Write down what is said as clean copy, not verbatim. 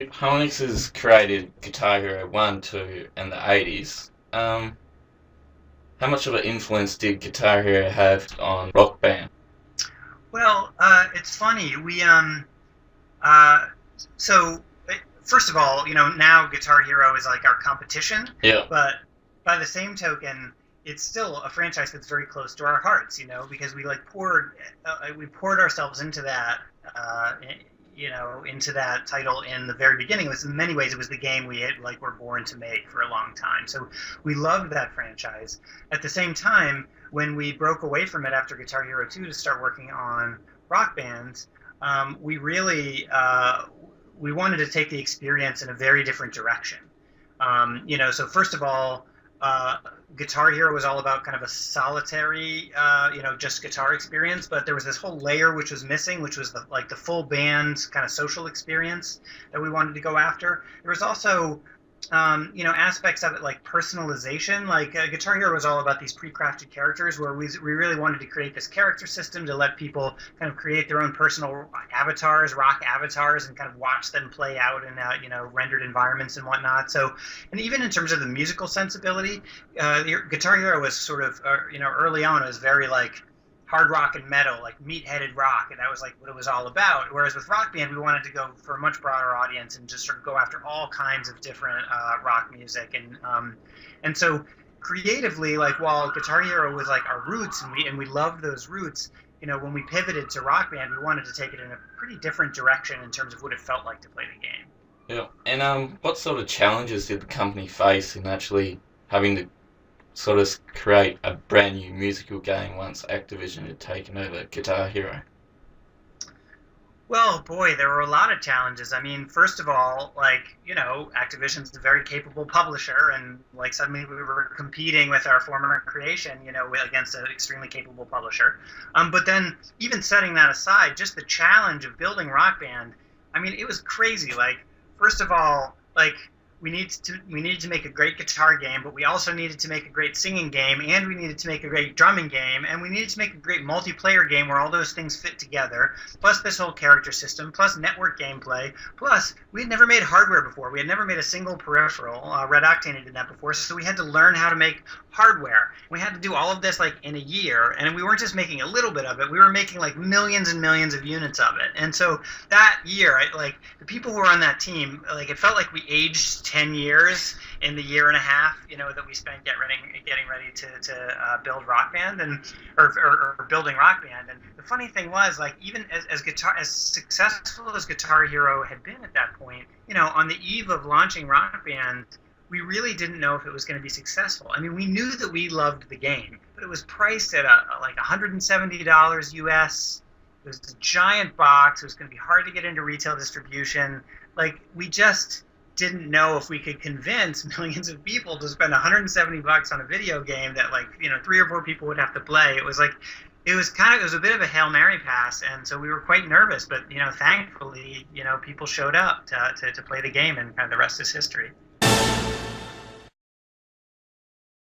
Harmonix has created Guitar Hero 1, 2, and the 80s. How much of an influence did Guitar Hero have on Rock Band? Well, it's funny. Uh, so first of all, now Guitar Hero is like our competition, Yeah. but by the same token, it's still a franchise that's very close to our hearts, because we poured ourselves into that, into that title in the very beginning. It was in many ways it was the game we were born to make for a long time. So we loved that franchise. At the same time, when we broke away from it after Guitar Hero 2 to start working on Rock Band, we really we wanted to take the experience in a very different direction. So first of all, uh, Guitar Hero was all about kind of a solitary, just guitar experience, but there was this whole layer which was missing, which was the full band kind of social experience that we wanted to go after. There was also aspects of it like personalization. Like Guitar Hero was all about these pre-crafted characters, where we really wanted to create this character system to let people kind of create their own personal avatars, rock avatars, and kind of watch them play out in rendered environments and whatnot. So, and even in terms of the musical sensibility, Guitar Hero was sort of early on, it was very like hard rock and metal, like meat-headed rock, and that was like what it was all about. Whereas with Rock Band, we wanted to go for a much broader audience and just sort of go after all kinds of different rock music, and so creatively, like while Guitar Hero was like our roots, and we loved those roots, when we pivoted to Rock Band, we wanted to take it in a pretty different direction in terms of what it felt like to play the game. Yeah. And what sort of challenges did the company face in actually having to sort of create a brand new musical game once Activision had taken over Guitar Hero? Well, boy, there were a lot of challenges. I mean, first of all, Activision's a very capable publisher, and like suddenly we were competing with our former creation, against an extremely capable publisher. But then, even setting that aside, just the challenge of building Rock Band, I mean, it was crazy. Like, first of all, like we needed to make a great guitar game, but we also needed to make a great singing game, and we needed to make a great drumming game, and we needed to make a great multiplayer game where all those things fit together, plus this whole character system, plus network gameplay, plus we had never made hardware before. We had never made a single peripheral. Red Octane had done that before, so we had to learn how to make hardware. We had to do all of this like in a year, and we weren't just making a little bit of it. We were making like millions and millions of units of it. And so that year, like the people who were on that team, like it felt like we aged 10 years in the year and a half, that we spent getting ready to build Rock Band or building Rock Band. And the funny thing was, like, even as successful as Guitar Hero had been at that point, on the eve of launching Rock Band, we really didn't know if it was going to be successful. I mean, we knew that we loved the game, but it was priced at like $170 US. It was a giant box. It was going to be hard to get into retail distribution. Like, we just didn't know if we could convince millions of people to spend $170 on a video game that three or four people would have to play. It was like it was a bit of a Hail Mary pass, and so we were quite nervous, but thankfully people showed up to play the game, and kind of the rest is history.